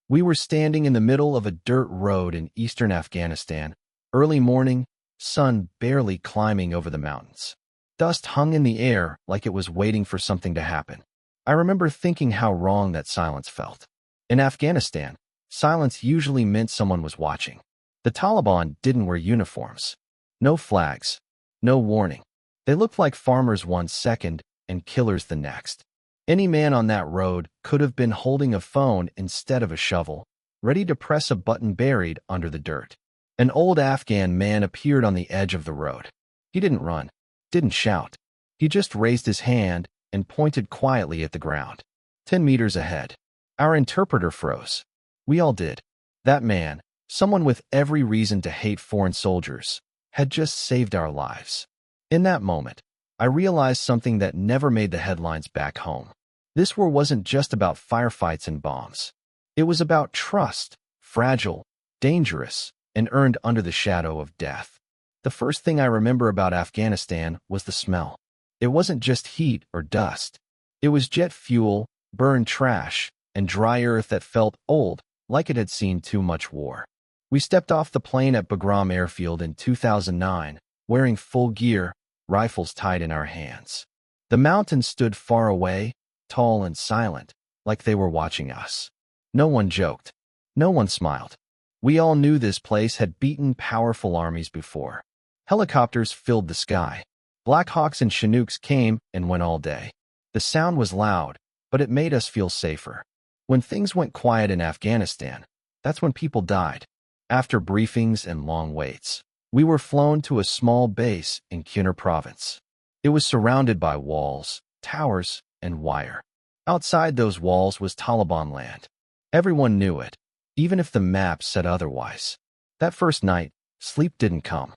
We were standing in the middle of a dirt road in eastern Afghanistan, early morning, sun barely climbing over the mountains. Dust hung in the air like it was waiting for something to happen. I remember thinking how wrong that silence felt. In Afghanistan, silence usually meant someone was watching. The Taliban didn't wear uniforms. No flags. No warning. They looked like farmers one second and killers the next. Any man on that road could have been holding a phone instead of a shovel, ready to press a button buried under the dirt. An old Afghan man appeared on the edge of the road. He didn't run, didn't shout. He just raised his hand and pointed quietly at the ground. 10 meters ahead. Our interpreter froze. We all did. That man, someone with every reason to hate foreign soldiers, had just saved our lives. In that moment, I realized something that never made the headlines back home. This war wasn't just about firefights and bombs. It was about trust, fragile, dangerous, and earned under the shadow of death. The first thing I remember about Afghanistan was the smell. It wasn't just heat or dust. It was jet fuel, burned trash, and dry earth that felt old, like it had seen too much war. We stepped off the plane at Bagram Airfield in 2009, wearing full gear, rifles tied in our hands. The mountains stood far away, tall and silent, like they were watching us. No one joked. No one smiled. We all knew this place had beaten powerful armies before. Helicopters filled the sky. Black Hawks and Chinooks came and went all day. The sound was loud, but it made us feel safer. When things went quiet in Afghanistan, that's when people died. After briefings and long waits, we were flown to a small base in Kunar province. It was surrounded by walls, towers, and wire. Outside those walls was Taliban land. Everyone knew it, even if the map said otherwise. That first night, sleep didn't come.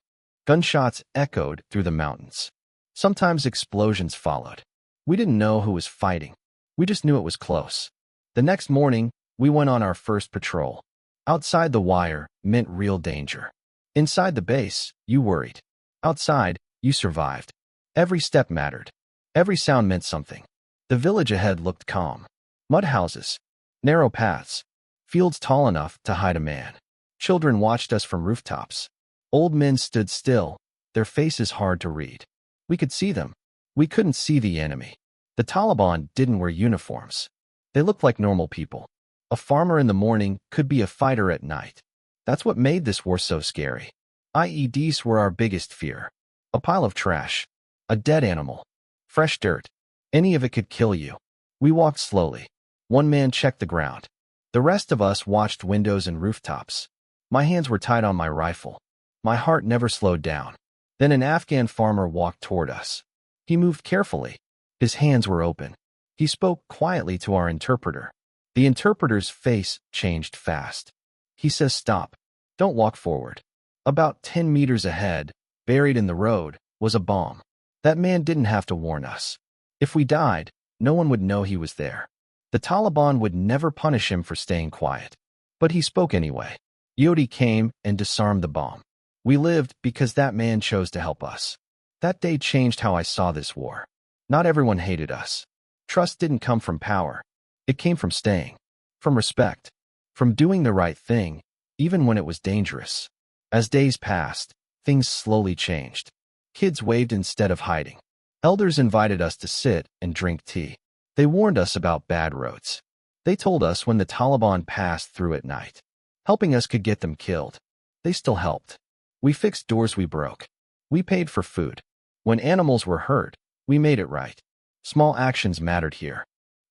Gunshots echoed through the mountains. Sometimes explosions followed. We didn't know who was fighting. We just knew it was close. The next morning, we went on our first patrol. Outside the wire meant real danger. Inside the base, you worried. Outside, you survived. Every step mattered. Every sound meant something. The village ahead looked calm. Mud houses, narrow paths, fields tall enough to hide a man. Children watched us from rooftops. Old men stood still, their faces hard to read. We could see them. We couldn't see the enemy. The Taliban didn't wear uniforms. They looked like normal people. A farmer in the morning could be a fighter at night. That's what made this war so scary. IEDs were our biggest fear. A pile of trash. A dead animal. Fresh dirt. Any of it could kill you. We walked slowly. One man checked the ground. The rest of us watched windows and rooftops. My hands were tied on my rifle. My heart never slowed down. Then an Afghan farmer walked toward us. He moved carefully. His hands were open. He spoke quietly to our interpreter. The interpreter's face changed fast. He says, "Stop. Don't walk forward." About 10 meters ahead, buried in the road, was a bomb. That man didn't have to warn us. If we died, no one would know he was there. The Taliban would never punish him for staying quiet. But he spoke anyway. Yodi came and disarmed the bomb. We lived because that man chose to help us. That day changed how I saw this war. Not everyone hated us. Trust didn't come from power. It came from staying, from respect, from doing the right thing, even when it was dangerous. As days passed, things slowly changed. Kids waved instead of hiding. Elders invited us to sit and drink tea. They warned us about bad roads. They told us when the Taliban passed through at night. Helping us could get them killed. They still helped. We fixed doors we broke. We paid for food. When animals were hurt, we made it right. Small actions mattered here.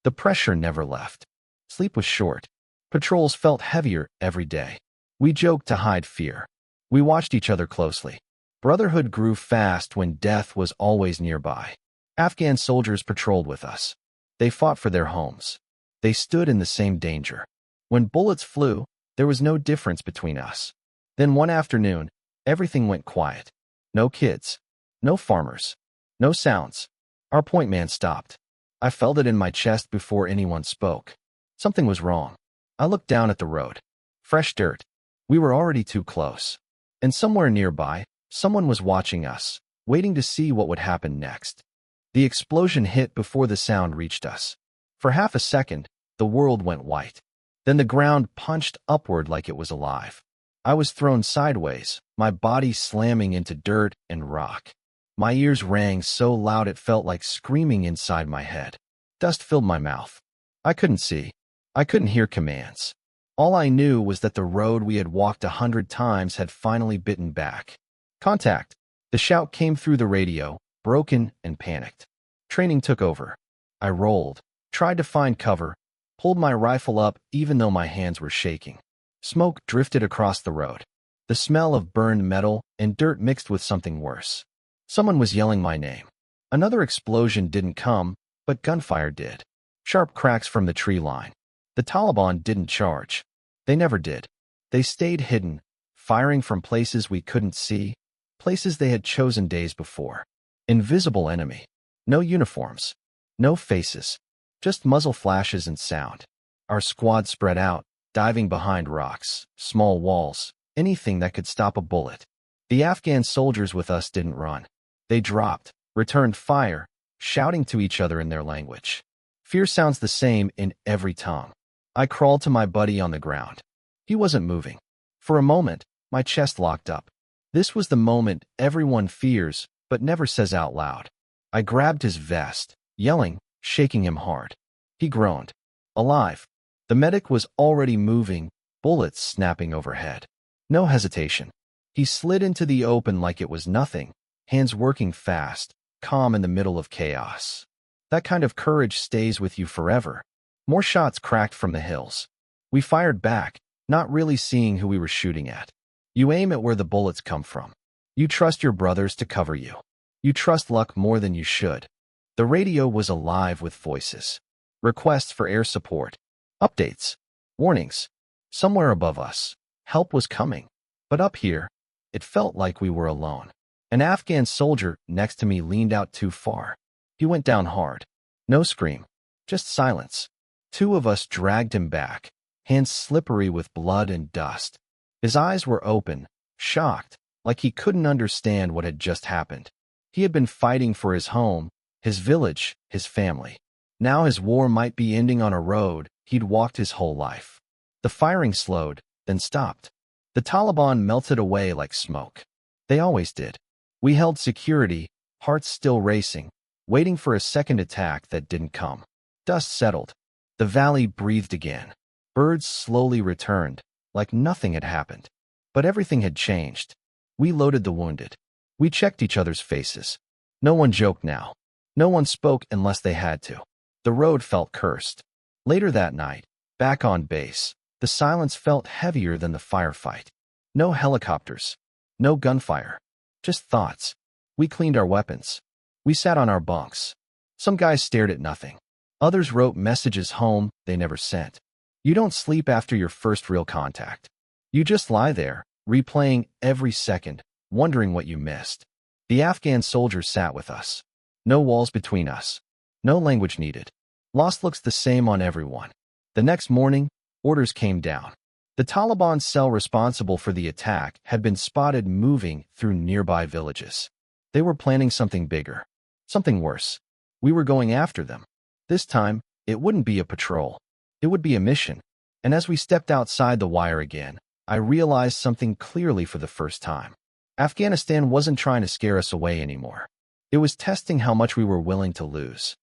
The pressure never left. Sleep was short. Patrols felt heavier every day. We joked to hide fear. We watched each other closely. Brotherhood grew fast when death was always nearby. Afghan soldiers patrolled with us. They fought for their homes. They stood in the same danger. When bullets flew, there was no difference between us. Then one afternoon, everything went quiet. No kids. No farmers. No sounds. Our point man stopped. I felt it in my chest before anyone spoke. Something was wrong. I looked down at the road. Fresh dirt. We were already too close. And somewhere nearby, someone was watching us, waiting to see what would happen next. The explosion hit before the sound reached us. For half a second, the world went white. Then the ground punched upward like it was alive. I was thrown sideways, my body slamming into dirt and rock. My ears rang so loud it felt like screaming inside my head. Dust filled my mouth. I couldn't see. I couldn't hear commands. All I knew was that the road we had walked 100 times had finally bitten back. Contact! The shout came through the radio, broken and panicked. Training took over. I rolled, tried to find cover, pulled my rifle up even though my hands were shaking. Smoke drifted across the road. The smell of burned metal and dirt mixed with something worse. Someone was yelling my name. Another explosion didn't come, but gunfire did. Sharp cracks from the tree line. The Taliban didn't charge. They never did. They stayed hidden, firing from places we couldn't see, places they had chosen days before. Invisible enemy. No uniforms. No faces. Just muzzle flashes and sound. Our squad spread out, diving behind rocks, small walls, anything that could stop a bullet. The Afghan soldiers with us didn't run. They dropped, returned fire, shouting to each other in their language. Fear sounds the same in every tongue. I crawled to my buddy on the ground. He wasn't moving. For a moment, my chest locked up. This was the moment everyone fears, but never says out loud. I grabbed his vest, yelling, shaking him hard. He groaned. Alive. The medic was already moving, bullets snapping overhead. No hesitation. He slid into the open like it was nothing, hands working fast, calm in the middle of chaos. That kind of courage stays with you forever. More shots cracked from the hills. We fired back, not really seeing who we were shooting at. You aim at where the bullets come from. You trust your brothers to cover you. You trust luck more than you should. The radio was alive with voices. Requests for air support. Updates. Warnings. Somewhere above us, help was coming. But up here, it felt like we were alone. An Afghan soldier next to me leaned out too far. He went down hard. No scream. Just silence. Two of us dragged him back, hands slippery with blood and dust. His eyes were open, shocked, like he couldn't understand what had just happened. He had been fighting for his home, his village, his family. Now his war might be ending on a road he'd walked his whole life. The firing slowed, then stopped. The Taliban melted away like smoke. They always did. We held security, hearts still racing, waiting for a second attack that didn't come. Dust settled. The valley breathed again. Birds slowly returned, like nothing had happened. But everything had changed. We loaded the wounded. We checked each other's faces. No one joked now. No one spoke unless they had to. The road felt cursed. Later that night, back on base, the silence felt heavier than the firefight. No helicopters. No gunfire. Just thoughts. We cleaned our weapons. We sat on our bunks. Some guys stared at nothing. Others wrote messages home they never sent. You don't sleep after your first real contact. You just lie there, replaying every second, wondering what you missed. The Afghan soldiers sat with us. No walls between us. No language needed. Loss looks the same on everyone. The next morning, orders came down. The Taliban cell responsible for the attack had been spotted moving through nearby villages. They were planning something bigger. Something worse. We were going after them. This time, it wouldn't be a patrol. It would be a mission. And as we stepped outside the wire again, I realized something clearly for the first time. Afghanistan wasn't trying to scare us away anymore. It was testing how much we were willing to lose.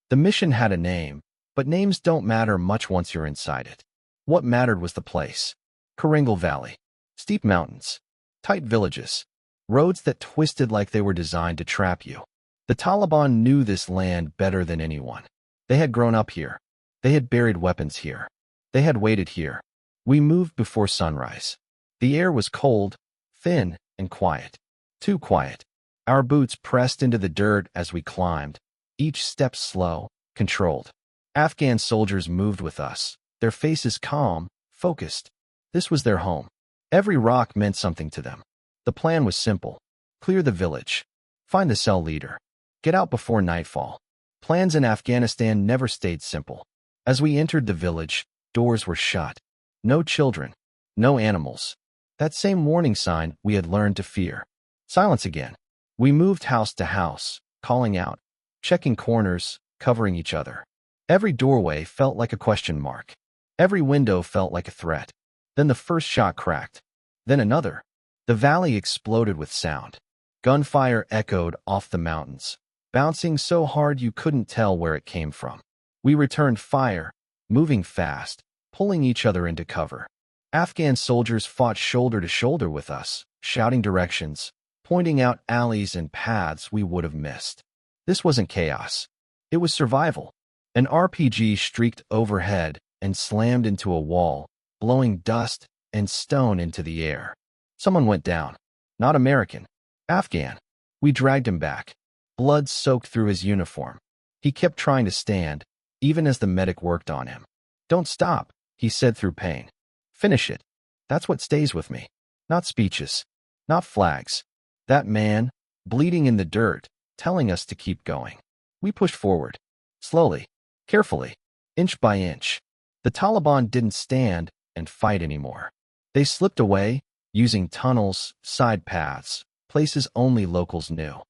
The mission had a name, but names don't matter much once you're inside it. What mattered was the place. Karangal Valley. Steep mountains. Tight villages. Roads that twisted like they were designed to trap you. The Taliban knew this land better than anyone. They had grown up here. They had buried weapons here. They had waited here. We moved before sunrise. The air was cold, thin, and quiet. Too quiet. Our boots pressed into the dirt as we climbed, each step slow, controlled. Afghan soldiers moved with us, their faces calm, focused. This was their home. Every rock meant something to them. The plan was simple. Clear the village. Find the cell leader. Get out before nightfall. Plans in Afghanistan never stayed simple. As we entered the village, doors were shut. No children. No animals. That same warning sign we had learned to fear. Silence again. We moved house to house, calling out, checking corners, covering each other. Every doorway felt like a question mark. Every window felt like a threat. Then the first shot cracked. Then another. The valley exploded with sound. Gunfire echoed off the mountains, bouncing so hard you couldn't tell where it came from. We returned fire, moving fast, pulling each other into cover. Afghan soldiers fought shoulder to shoulder with us, shouting directions, pointing out alleys and paths we would have missed. This wasn't chaos. It was survival. An RPG streaked overhead and slammed into a wall, blowing dust and stone into the air. Someone went down. Not American. Afghan. We dragged him back. Blood soaked through his uniform. He kept trying to stand, even as the medic worked on him. "Don't stop," he said through pain. "Finish it." That's what stays with me. Not speeches. Not flags. That man, bleeding in the dirt, telling us to keep going. We pushed forward. Slowly. Carefully. Inch by inch. The Taliban didn't stand and fight anymore. They slipped away, using tunnels, side paths, places only locals knew.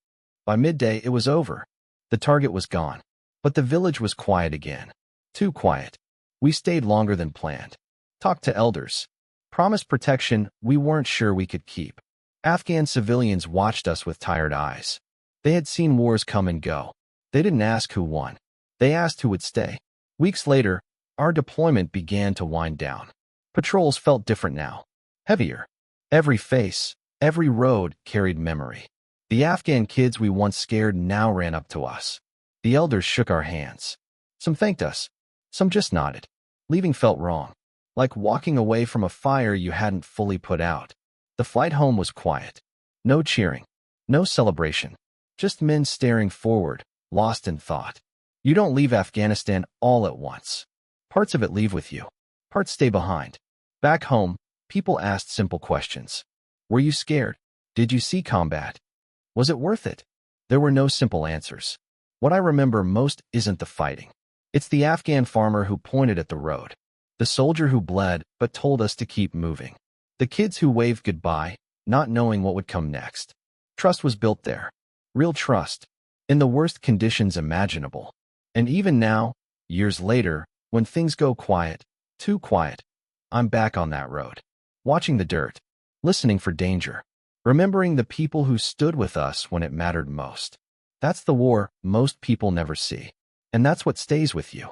By midday, it was over. The target was gone. But the village was quiet again. Too quiet. We stayed longer than planned. Talked to elders. Promised protection we weren't sure we could keep. Afghan civilians watched us with tired eyes. They had seen wars come and go. They didn't ask who won. They asked who would stay. Weeks later, our deployment began to wind down. Patrols felt different now. Heavier. Every face, every road carried memory. The Afghan kids we once scared now ran up to us. The elders shook our hands. Some thanked us. Some just nodded. Leaving felt wrong. Like walking away from a fire you hadn't fully put out. The flight home was quiet. No cheering. No celebration. Just men staring forward, lost in thought. You don't leave Afghanistan all at once. Parts of it leave with you. Parts stay behind. Back home, people asked simple questions. Were you scared? Did you see combat? Was it worth it? There were no simple answers. What I remember most isn't the fighting. It's the Afghan farmer who pointed at the road. The soldier who bled but told us to keep moving. The kids who waved goodbye, not knowing what would come next. Trust was built there. Real trust. In the worst conditions imaginable. And even now, years later, when things go quiet, too quiet, I'm back on that road. Watching the dirt. Listening for danger. Remembering the people who stood with us when it mattered most. That's the war most people never see. And that's what stays with you.